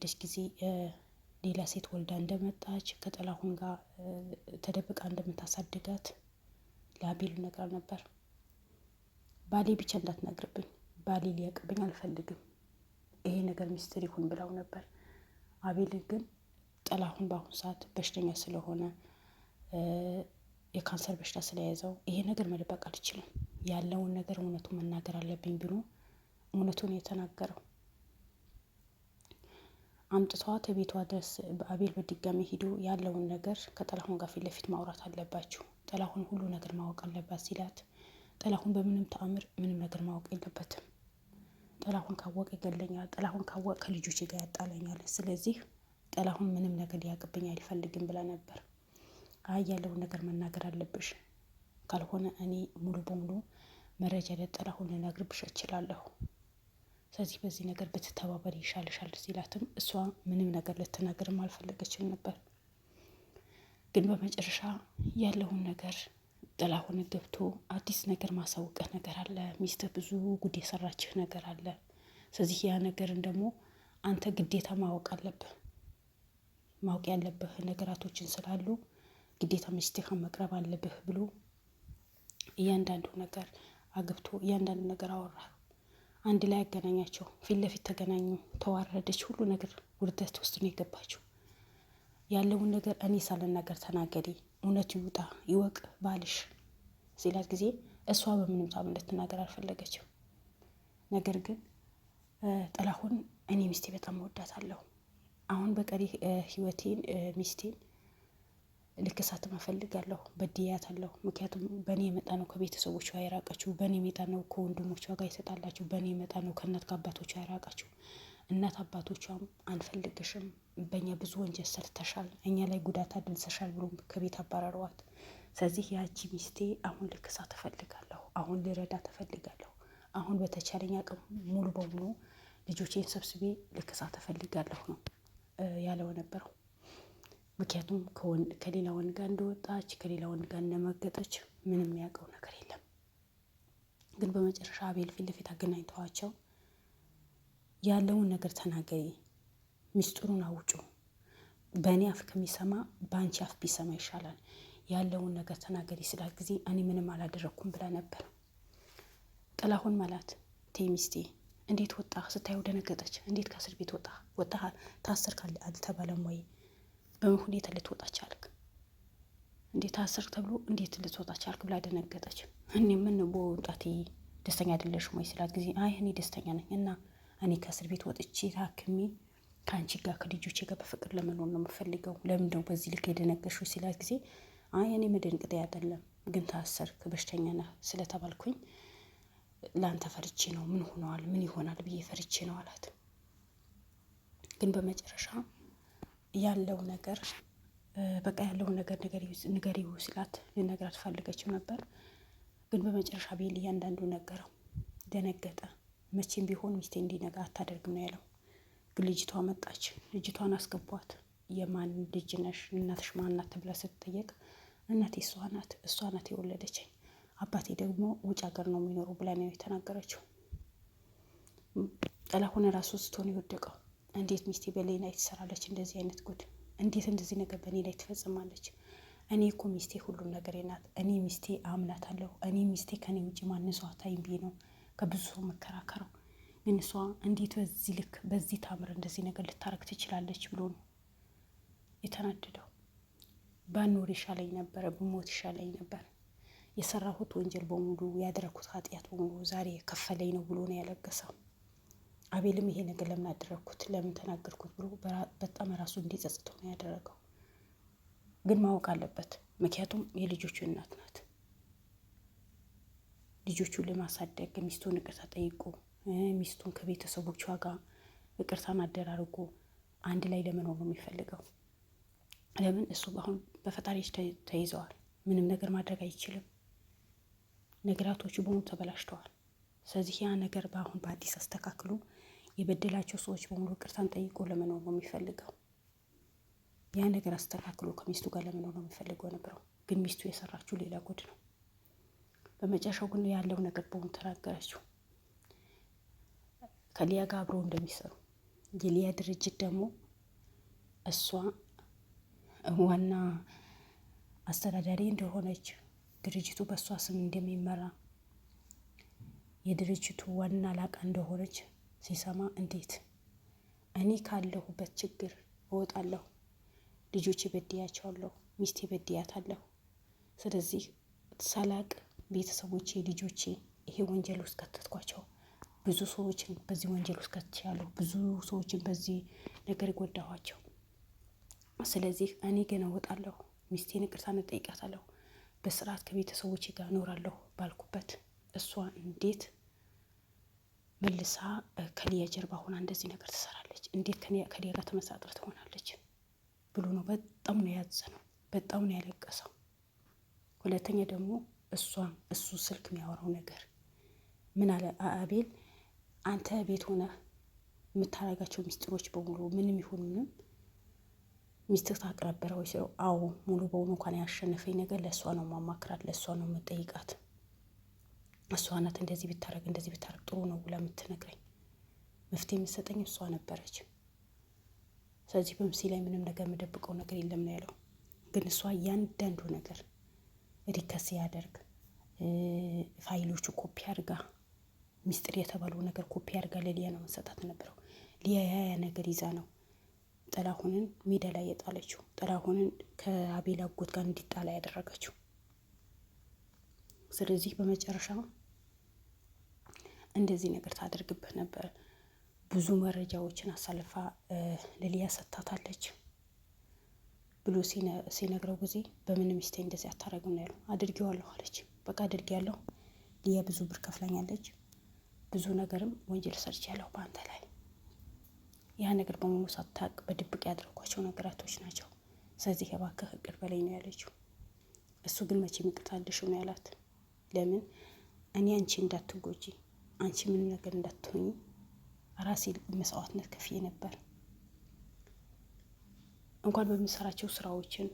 በሄደች ጊዜ ሌላ ሴት ወልዳ እንደመጣች ከጥላሁን ጋር ተደብቃ እንደምታሳድጋት ለአቤል ነግራ ነበር። ባሌ ብቻ እንዳትነግርብኝ፣ ባሌ ሊያቅብኝ አልፈልግም፣ ይሄ ነገር ሚስጥር ይሁን ብላው ነበር። አቤል ግን ጥላሁን በአሁኑ ሰዓት በሽተኛ ስለሆነ የካንሰር በሽታ ስለያዘው ይሄ ነገር መደበቅ አልችልም፣ ያለውን ነገር እውነቱን መናገር አለብኝ ብሎ እውነቱን የተናገረው። አምጥቷት ቤቷ ድረስ አቤል በድጋሚ ሂዶ ያለውን ነገር ከጥላሁን ጋር ፊት ለፊት ማውራት አለባችሁ፣ ጥላሁን ሁሉ ነገር ማወቅ አለባት ሲላት፣ ጥላሁን በምንም ተአምር ምንም ነገር ማወቅ የለበትም፣ ጥላሁን ካወቀ ይገለኛል፣ ጥላሁን ካወቀ ከልጆች ጋር ያጣለኛል፣ ስለዚህ ጥላሁን ምንም ነገር ሊያቅብኝ አይፈልግም ብላ ነበር። አይ ያለውን ነገር መናገር አለብሽ፣ ካልሆነ እኔ ሙሉ በሙሉ መረጃ ለጥላሁን ልነግርብሽ እችላለሁ፣ ስለዚህ በዚህ ነገር ብትተባበር ይሻልሻል ሲላትም እሷ ምንም ነገር ልትናገርም አልፈለገችም ነበር። ግን በመጨረሻ ያለውን ነገር ጥላሁን ገብቶ አዲስ ነገር ማሳወቅህ ነገር አለ፣ ሚስትህ ብዙ ጉድ የሰራችህ ነገር አለ፣ ስለዚህ ያ ነገርን ደግሞ አንተ ግዴታ ማወቅ አለብህ፣ ማወቅ ያለብህ ነገራቶችን ስላሉ ግዴታ ሚስትህን መቅረብ አለብህ ብሎ እያንዳንዱ ነገር አግብቶ እያንዳንዱ ነገር አወራ። አንድ ላይ ያገናኛቸው፣ ፊት ለፊት ተገናኙ፣ ተዋረደች፣ ሁሉ ነገር ውርደት ውስጥ ነው የገባችው። ያለውን ነገር እኔ ሳልናገር ተናገሪ፣ እውነት ይውጣ ይወቅ ባልሽ ሲላት ጊዜ እሷ በምንም ታም እንድትናገር አልፈለገችም። ነገር ግን ጥላሁን እኔ ሚስቴ በጣም እወዳታለሁ፣ አሁን በቀሪ ህይወቴን ሚስቴን ልክሳትም እፈልጋለሁ፣ በድያታለሁ፣ ምክንያቱም በእኔ የመጣ ነው ከቤተሰቦቿ ያራቀችው፣ በእኔ የመጣ ነው ከወንድሞቿ ጋር የተጣላችው፣ በእኔ የመጣ ነው ከእናት ከአባቶቿ ያራቀችው። እናት አባቶቿም አንፈልግሽም፣ በእኛ ብዙ ወንጀል ሰርተሻል፣ እኛ ላይ ጉዳት አድርሰሻል ብሎ ከቤት አባረሯት። ስለዚህ ያቺ ሚስቴ አሁን ልክሳት እፈልጋለሁ፣ አሁን ልረዳት እፈልጋለሁ፣ አሁን በተቻለኝ አቅም ሙሉ በሙሉ ልጆቼን ሰብስቤ ልክሳት እፈልጋለሁ ነው ያለው ነበረው። ምክንያቱም ከሌላ ወንድ ጋር እንደወጣች ከሌላ ወንድ ጋር እንደመገጠች ምንም ያውቀው ነገር የለም። ግን በመጨረሻ አቤል ፊት ለፊት አገናኝተዋቸው ያለውን ነገር ተናገሪ፣ ሚስጥሩን አውጩ፣ በእኔ አፍ ከሚሰማ በአንቺ አፍ ቢሰማ ይሻላል፣ ያለውን ነገር ተናገሪ ስላት ጊዜ እኔ ምንም አላደረኩም ብላ ነበር። ጥላሁን ማለት ቴ ሚስቴ እንዴት ወጣ ስታየው ደነገጠች። እንዴት ከእስር ቤት ወጣ ታስር ካለ አልተባለም ወይ? በምን ሁኔታ ልትወጣ ቻልክ? እንዴት ታስር ተብሎ እንዴት ልትወጣ ቻልክ ብላ ደነገጠች። እኔ ምን በወጣቴ ደስተኛ አይደለሽም ወይ ስላት ጊዜ አይ እኔ ደስተኛ ነኝ እና እኔ ከእስር ቤት ወጥቼ ታክሜ ከአንቺ ጋር ከልጆቼ ጋር በፍቅር ለመኖር ነው የምፈልገው፣ ለምን ነው በዚህ ልክ የደነገሽው ሲላት ጊዜ አይ እኔ መደንቅጤ አይደለም፣ ግን ታሰርክ በሽተኛ ነህ ስለተባልኩኝ ለአንተ ፈርቼ ነው፣ ምን ሆነዋል ምን ይሆናል ብዬ ፈርቼ ነው አላት። ግን በመጨረሻ ያለው ነገር በቃ ያለውን ነገር ንገሪው ሲላት ልነግራት ፈልገችው ነበር። ግን በመጨረሻ አቤል እያንዳንዱ ነገረው። ደነገጠ። መቼም ቢሆን ሚስቴ እንዲነጋ አታደርግም ነው ያለው። ግን ልጅቷ መጣች። ልጅቷን አስገቧት። የማን ልጅ ነሽ እናትሽ ማን ናት ተብላ ስትጠየቅ እናቴ እሷ ናት የወለደችኝ፣ አባቴ ደግሞ ውጭ ሀገር ነው የሚኖሩ ብላ ነው የተናገረችው። ጥላሁን ራሱ ስትሆን የወደቀው እንዴት ሚስቴ በላይ ላይ ትሰራለች እንደዚህ አይነት ጉድ፣ እንዴት እንደዚህ ነገር በእኔ ላይ ትፈጽማለች? እኔ እኮ ሚስቴ ሁሉም ነገር ናት፣ እኔ ሚስቴ አምናታለሁ፣ እኔ ሚስቴ ከኔ ውጭ ማንም ሰው አታይም ብዬ ነው ከብዙ ሰው መከራከረው። ግን እሷ እንዴት በዚህ ልክ በዚህ ታምር እንደዚህ ነገር ልታረግ ትችላለች ብሎ ነው የተናደደው። ባኖር ይሻለኝ ነበረ፣ ብሞት ይሻለኝ ነበር፣ የሰራሁት ወንጀል በሙሉ ያደረኩት ኃጢአት በሙሉ ዛሬ የከፈለኝ ነው ብሎ ነው ያለገሰው። አቤልም ይሄ ነገር ለምን አደረግኩት ለምን ተናገርኩት ብሎ በጣም ራሱ እንዲጸጽተው ነው ያደረገው። ግን ማወቅ አለበት፣ ምክንያቱም የልጆቹ እናት ናት። ልጆቹን ለማሳደግ ሚስቱን ይቅርታ ጠይቆ ሚስቱን ከቤተሰቦቿ ጋር ይቅርታን አደራርጎ አንድ ላይ ለመኖር ነው የሚፈልገው። ለምን እሱ አሁን በፈጣሪ ተይዘዋል፣ ምንም ነገር ማድረግ አይችልም። ነገራቶቹ በሙሉ ተበላሽተዋል። ስለዚህ ያ ነገር በአሁን በአዲስ አስተካክሎ የበደላቸው ሰዎች በሙሉ ይቅርታን ጠይቆ ለመኖር ነው የሚፈልገው። ያ ነገር አስተካክሎ ከሚስቱ ጋር ለመኖር ነው የሚፈልገው ነበረው። ግን ሚስቱ የሰራችው ሌላ ጉድ ነው። በመጨረሻው ግን ያለው ነገር በሙሉ ተናገረችው። ከሊያ ጋር አብረው እንደሚሰሩ የሊያ ድርጅት ደግሞ እሷ ዋና አስተዳዳሪ እንደሆነች ድርጅቱ በእሷ ስም እንደሚመራ የድርጅቱ ዋና አለቃ እንደሆነች ሲሰማ እንዴት እኔ ካለሁበት ችግር እወጣለሁ፣ ልጆቼ በድያቸዋለሁ፣ ሚስቴ በድያታለሁ። ስለዚህ ሳላቅ ቤተሰቦቼ፣ ልጆቼ ይሄ ወንጀል ውስጥ ከተትኳቸው፣ ብዙ ሰዎችን በዚህ ወንጀል ውስጥ ከትቻለሁ፣ ብዙ ሰዎችን በዚህ ነገር ጎዳኋቸው። ስለዚህ እኔ ገና እወጣለሁ፣ ሚስቴን ይቅርታ እንጠይቃታለሁ፣ በስርዓት ከቤተሰቦቼ ጋር እኖራለሁ ባልኩበት እሷ እንዴት መልሳ ከሊያ ጀርባ ሆና እንደዚህ ነገር ትሰራለች? እንዴት ከሊያ ጋር ተመሳጥራ ትሆናለች ብሎ ነው በጣም ነው ያዘነው፣ በጣም ነው ያለቀሰው። ሁለተኛ ደግሞ እሱ ስልክ የሚያወራው ነገር ምን አለ አቤል፣ አንተ ቤት ሆነህ የምታረጋቸው ሚስጥሮች በሙሉ ምንም ይሁን ምንም ሚስትህ ታቅረበረ ወይ ሲለው፣ አዎ ሙሉ በሙሉ እንኳን ያሸነፈኝ ነገር ለእሷ ነው ማማክራት፣ ለእሷ ነው የምጠይቃት። እሷ ናት እንደዚህ ብታረግ ጥሩ ነው ብላ የምትነግረኝ፣ መፍትሄ የምትሰጠኝ እሷ ነበረች። ስለዚህ በምስሌ ላይ ምንም ነገር የምደብቀው ነገር የለም ነው ያለው። ግን እሷ እያንዳንዱ ነገር ሪከስ ያደርግ ፋይሎቹ ኮፒ አድርጋ ሚስጥር የተባለው ነገር ኮፒ አድርጋ ለሊያ ነው መሰጣት ነበረው። ሊያ ያ ነገር ይዛ ነው ጥላሁንን ሜዳ ላይ የጣለችው፣ ጥላሁንን ከአቤል አጎት ጋር እንዲጣላ ያደረገችው። ስለዚህ በመጨረሻ እንደዚህ ነገር ታደርግበት ነበር። ብዙ መረጃዎችን አሳልፋ ለሊያ ሰጥታታለች ብሎ ሲነግረው ጊዜ በምን ሚስቴ እንደዚህ አታረግም ነው ያለው። አድርጌዋለሁ አለች። በቃ አድርጌያለሁ፣ ሊያ ብዙ ብር ከፍላኛለች፣ ብዙ ነገርም ወንጀል ሰርቻለሁ በአንተ ላይ። ያ ነገር በሙሉ ሳታቅ በድብቅ ያደረጓቸው ነገራቶች ናቸው። ስለዚህ እባክህ ይቅር በለኝ ነው ያለችው። እሱ ግን መቼም ይቅርታ አልልሽም ነው ያላት። ለምን እኔ አንቺ እንዳትጎጂ፣ አንቺ ምንም ነገር እንዳትሆኚ ራሴ መስዋዕትነት ከፍዬ ነበር። እንኳን በምሰራቸው ስራዎችን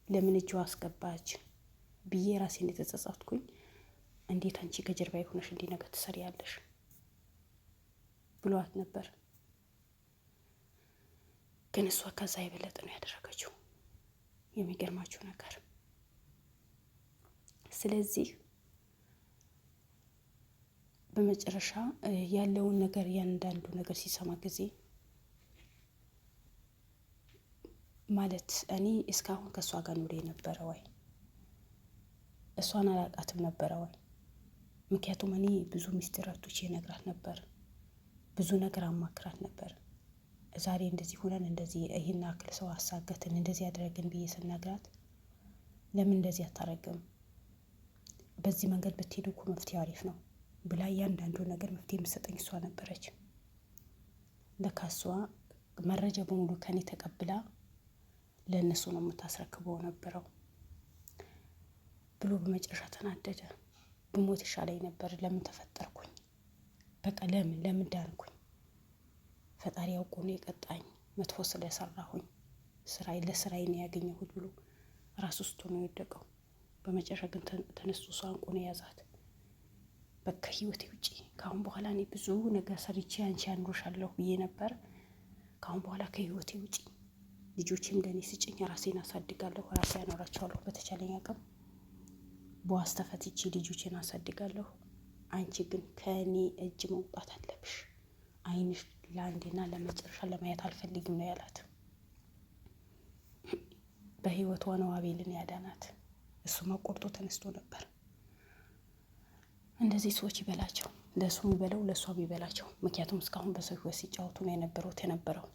ለምን እጇ አስገባች ብዬ ራሴ እንደተጸጸትኩኝ፣ እንዴት አንቺ ከጀርባ የሆነሽ እንዲህ ነገር ትሰሪያለሽ ብሏት ነበር። ግን እሷ ከዛ የበለጠ ነው ያደረገችው። የሚገርማችሁ ነገር ስለዚህ በመጨረሻ ያለውን ነገር ያንዳንዱ ነገር ሲሰማ ጊዜ ማለት እኔ እስካሁን ከእሷ ጋር ኑሬ ነበረ ወይ? እሷን አላቃትም ነበረ ወይ? ምክንያቱም እኔ ብዙ ሚስጥራቶች ይነግራት ነበር፣ ብዙ ነገር አማክራት ነበር። ዛሬ እንደዚህ ሆነን እንደዚህ ይህን አክል ሰው አሳገትን እንደዚህ ያደረግን ብዬ ስነግራት፣ ለምን እንደዚህ አታረግም፣ በዚህ መንገድ ብትሄዱ እኮ መፍትሄ አሪፍ ነው ብላ እያንዳንዱ ነገር መፍትሄ የምትሰጠኝ እሷ ነበረች። ለካ እሷ መረጃ በሙሉ ከኔ ተቀብላ ለእነሱ ነው የምታስረክበው ነበረው ብሎ በመጨረሻ ተናደደ። ብሞት ይሻለኝ ነበር፣ ለምን ተፈጠርኩኝ? በቃ ለምን ዳንኩኝ? ፈጣሪ አውቆ ነው የቀጣኝ፣ መጥፎ ስለሰራሁኝ ለስራዬ ነው ያገኘሁት ብሎ ራሱ ውስጡ ነው የወደቀው። በመጨረሻ ግን ተነስቶ እሷ አንቆ ነው የያዛት። በቃ ህይወቴ ውጪ፣ ከአሁን በኋላ እኔ ብዙ ነገር ሰርቼ አንቺ አኖርሻለሁ ብዬ ነበር። ከአሁን በኋላ ከህይወቴ ውጪ፣ ልጆችም ለእኔ ስጭኝ፣ ራሴን አሳድጋለሁ፣ ራሴ ያኖራቸዋለሁ። በተቻለኝ አቅም በዋስ ተፈትቼ ልጆችን አሳድጋለሁ። አንቺ ግን ከእኔ እጅ መውጣት አለብሽ። አይንሽ ለአንዴና ለመጨረሻ ለማየት አልፈልግም ነው ያላት። በህይወቷ ነው አቤልን ያዳናት። እሱ መቆርጦ ተነስቶ ነበር። እንደዚህ ሰዎች ይበላቸው፣ ለእሱ የሚበለው ለእሷ የሚበላቸው። ምክንያቱም እስካሁን በሰው ህይወት ሲጫወቱ ነው የነበረው።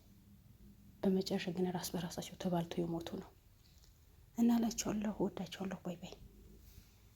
በመጨረሻ ግን ራስ በራሳቸው ተባልቶ የሞቱ ነው። እናላቸዋለሁ። ወዳቸዋለሁ። ባይ ባይ።